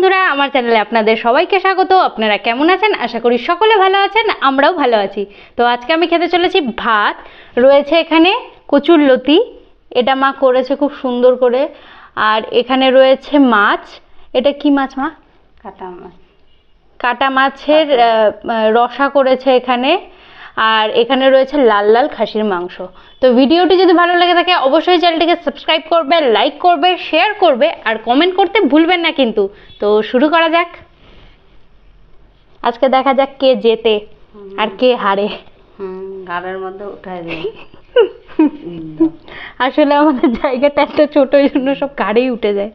বন্ধুরা, আমার চ্যানেলে আপনাদের সবাইকে স্বাগত। আপনারা কেমন আছেন? আশা করি সকলে ভালো আছেন, আমরাও ভালো আছি। তো আজকে আমি খেতে চলেছি ভাত। রয়েছে এখানে কচুরলতি, এটা মা করেছে খুব সুন্দর করে। আর এখানে রয়েছে মাছ। এটা কি মাছ মা? কাটা মাছ। কাটা মাছের রসা করেছে এখানে। আর এখানে রয়েছে লাল লাল খাসির মাংস। তো ভিডিওটি যদি ভালো লেগে থাকে অবশ্যই চ্যানেলটিকে সাবস্ক্রাইব করবে, লাইক করবে, শেয়ার করবে আর কমেন্ট করতে ভুলবেন না কিন্তু। তো শুরু করা যাক। আজকে দেখা যাক কে জেতে আর কে হারে। গাড়ের মধ্যে উঠাই দেয়। আসলে আমাদের জায়গাটা একটা ছোট, এই জন্য সব গাড়েই উঠে যায়।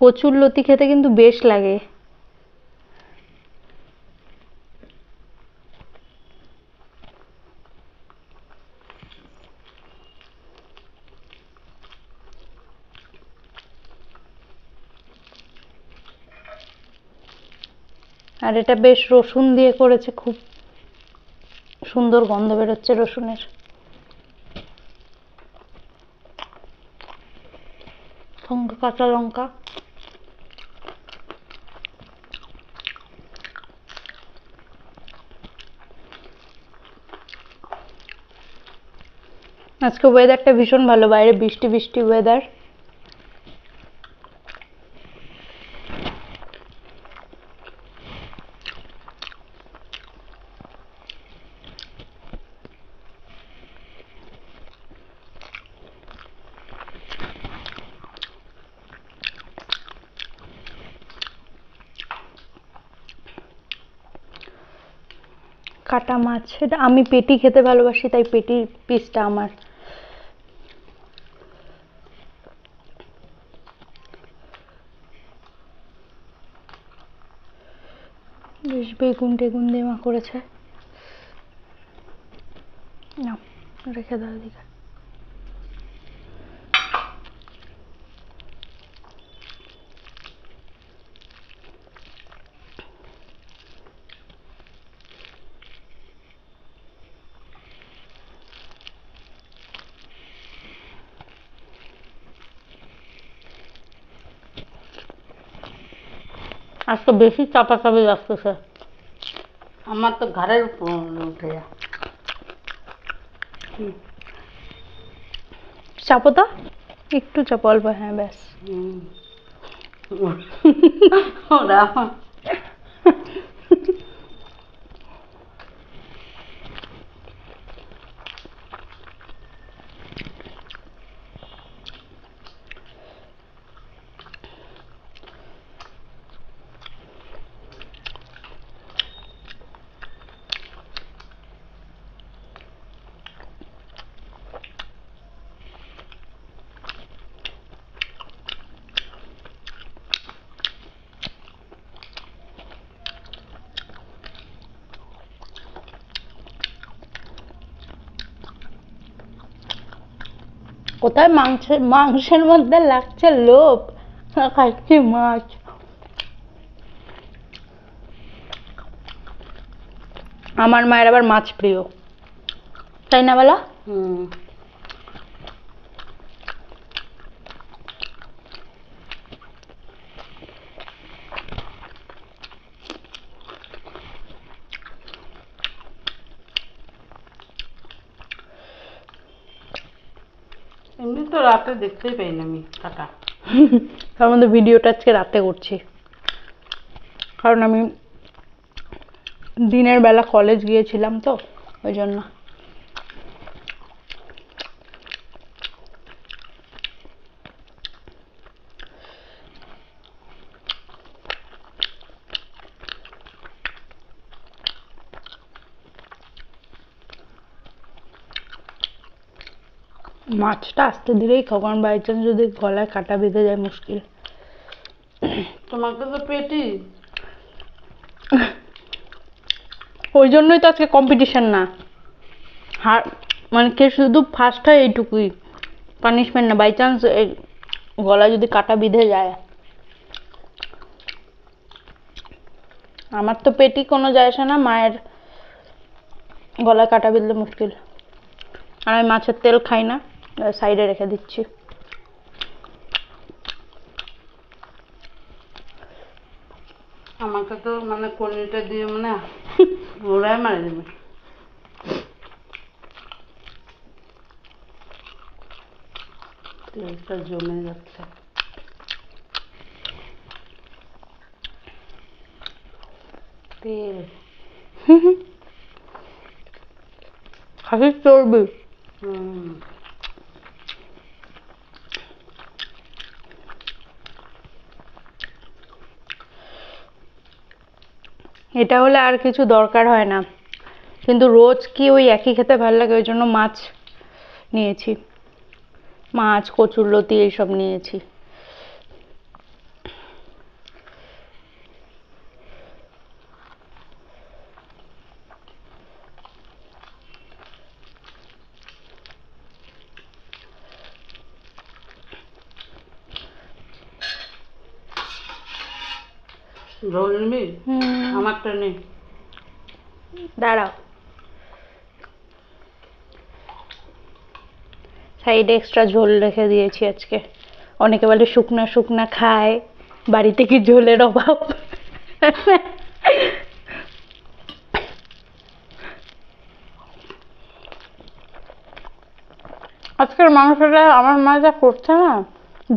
কচুরলতি খেতে কিন্তু বেশ লাগে। আর এটা বেশ রসুন দিয়ে করেছে, খুব সুন্দর গন্ধ বেরোচ্ছে রসুনের। সঙ্গে কাঁচা লঙ্কা। আজকে ওয়েদারটা ভীষণ ভালো, বাইরে বৃষ্টি বৃষ্টি ওয়েদার। কাটা মাছ, এটা আমি পেটি খেতে ভালোবাসি, তাই পেটির পিসটা আমার। বেশ বেগুন টেগুন দিয়ে মা করেছে। না, রেখে দাও দিকে। আজকে বেশি চাপাচাপি লাগতেছে। আমার তো ঘরের উপর উঠে যায়। চাপো তো, একটু চাপো, অল্প। হ্যাঁ ব্যাস। ওরা কোথায় মাংসের মধ্যে লাগছে লোভ, খাচ্ছি মাছ। আমার মায়ের আবার মাছ প্রিয়, তাই না বলো? এমনি তো রাতে দেখতেই পাই না আমি কাটা। তার মধ্যে ভিডিওটা আজকে রাতে করছি, কারণ আমি দিনের বেলা কলেজ গিয়েছিলাম, তো ওই জন্য। মাছটা আস্তে ধীরেই খাও, কারণ বাই চান্স যদি গলায় কাটা বেঁধে যায় মুশকিল। তোমাকে তো পেটি। ওই জন্যই তো আজকে কম্পিটিশন না, মানে কে শুধু ফার্স্ট হয় এইটুকুই, পানিশমেন্ট না। বাই চান্স গলায় যদি কাটা বিঁধে যায়। আমার তো পেটি কোনো যায় আসে না, মায়ের গলায় কাটা বিঁধলে মুশকিল। আর আমি মাছের তেল খাই না, সাইডে রেখে দিচ্ছি। আমাকে তো মানে কর্নিটা দিয়ে মানে ওরাই মারি দেবে। তেলটা জমে যাচ্ছে। তেল খাসির চর্বি। হুম। এটা হলে আর কিছু দরকার হয় না, কিন্তু রোজ কি ওই একই খেতে ভালো লাগে, ওই জন্য মাছ নিয়েছি, মাছ কচুরলতি এইসব নিয়েছি। ঝোল নিবি? আমারটা নেই। দাঁড়াও, সাইডে এক্সট্রা ঝোল রেখে দিয়েছি আজকে। অনেকে বলে শুকনা শুকনা খায়, বাড়িতে কি ঝোলের অভাব? আজকের মাংসটা আমার মা যা করছে না,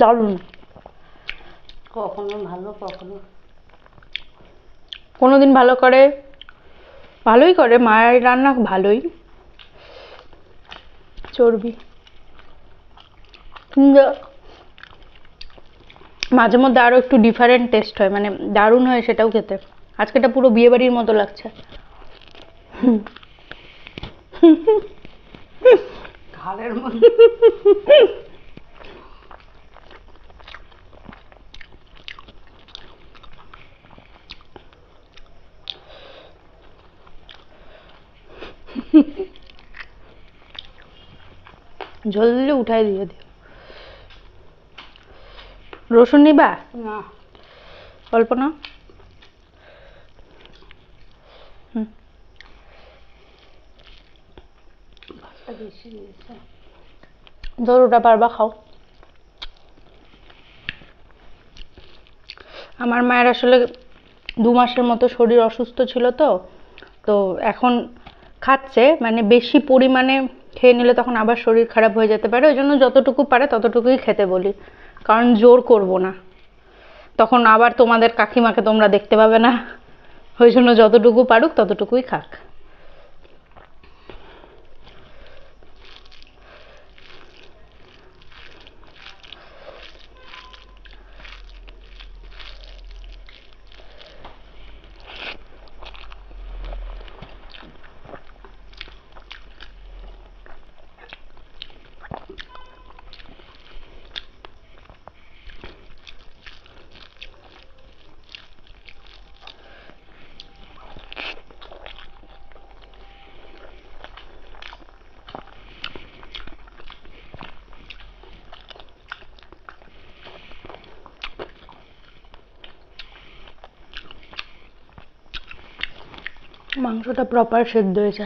দারুণ। কখনো ভালো কখনো। কোনোদিন ভালো করে, ভালোই করে, মায়ের রান্না ভালোই, চর্বি। কিন্তু মাঝে মধ্যে আরো একটু ডিফারেন্ট টেস্ট হয়, মানে দারুণ হয় সেটাও খেতে। আজকেটা পুরো বিয়ে বাড়ির মতো লাগছে। ঘাড়ের মধ্যে ঝোল দিলে উঠাই দিয়ে দিও। রসুন নিবা? না। অল্প না? হুম। ভাতটা বেশি দিয়েছে। ধর ওটা পারবা খাও। আমার মায়ের আসলে 2 মাসের মতো শরীর অসুস্থ ছিল, তো তো এখন খাচ্ছে, মানে বেশি পরিমাণে খেয়ে নিলে তখন আবার শরীর খারাপ হয়ে যেতে পারে, ওই জন্য যতটুকু পারে ততটুকুই খেতে বলি, কারণ জোর করব না, তখন আবার তোমাদের কাকিমাকে তোমরা দেখতে পাবে না, ওই জন্য যতটুকু পারুক ততটুকুই খাক। মাংসটা প্রপার সেদ্ধ হয়েছে।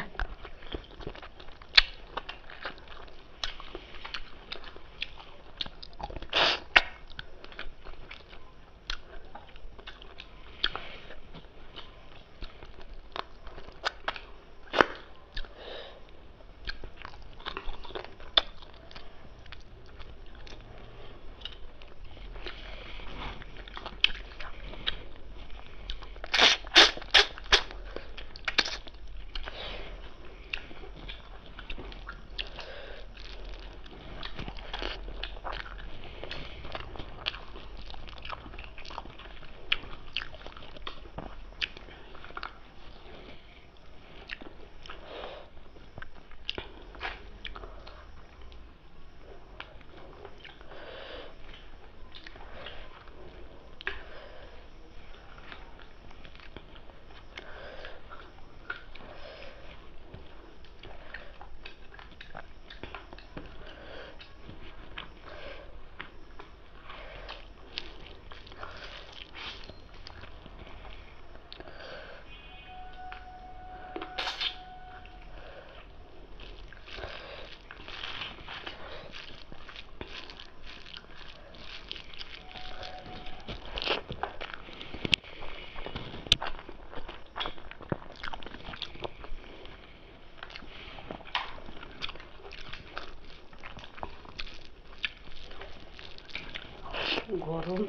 গরম।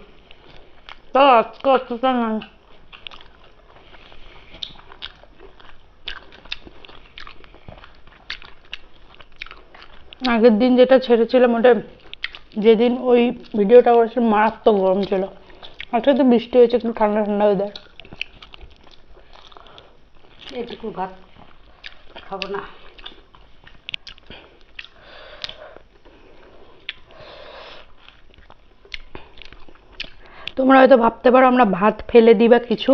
তো আজকে অতটা না। আগের দিন যেটা ছেড়েছিলাম ওটা, যেদিন ওই ভিডিওটা করেছি মারাত্মক গরম ছিল। আজকে তো বৃষ্টি হয়েছে, একটু ঠান্ডা ঠান্ডা ওয়েদার। এটুকু ভাত খাবো না। তোমরা হয়তো ভাবতে পারো আমরা ভাত ফেলে দিই বা কিছু,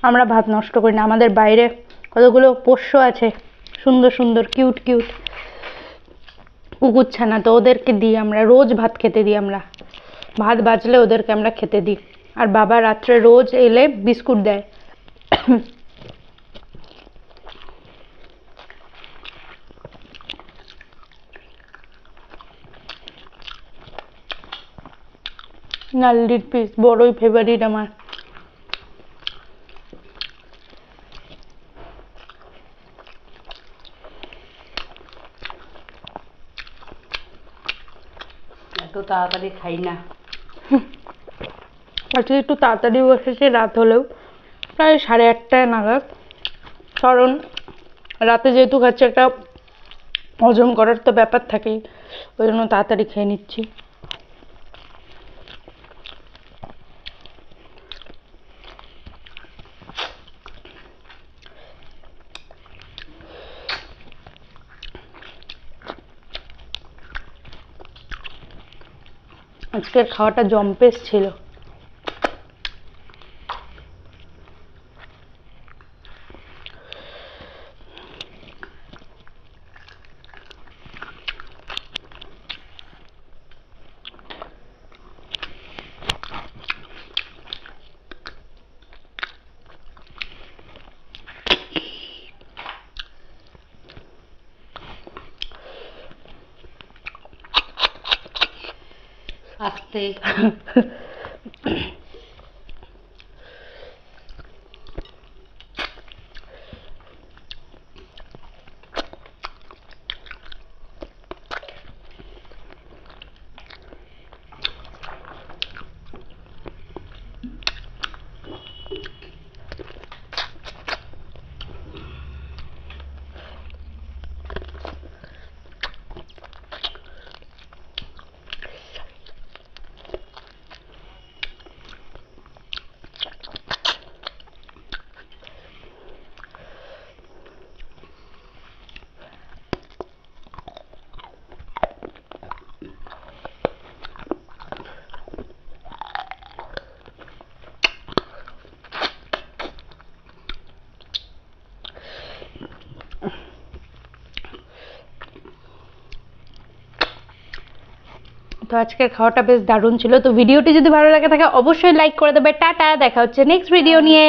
আমরা ভাত নষ্ট করি না। আমাদের বাইরে কতগুলো পোষ্য আছে, সুন্দর সুন্দর কিউট কিউট কুকুর ছানা, তো ওদেরকে দিই আমরা, রোজ ভাত খেতে দিই আমরা। ভাত বাঁচলে ওদেরকে আমরা খেতে দিই। আর বাবা রাত্রে রোজ এলে বিস্কুট দেয়। নাল্লির পিস বড়ই ফেভারিট আমার। এত তাড়াতাড়ি খাই না। আজকে একটু তাড়াতাড়ি বসেছে, রাত হলেও প্রায় 8:30 নাগাদ। কারণ রাতে যেহেতু খাচ্ছি, একটা হজম করার তো ব্যাপার থাকেই, ওই জন্য তাড়াতাড়ি খেয়ে নিচ্ছি। আজকের খাওয়াটা জম্পেশ ছিল। আস্তে। তো আজকের খাওয়াটা বেশ দারুণ ছিল। তো ভিডিওটি যদি ভালো লাগে থাকে অবশ্যই লাইক করে দেবে। টাটা, দেখা হচ্ছে নেক্সট ভিডিও নিয়ে।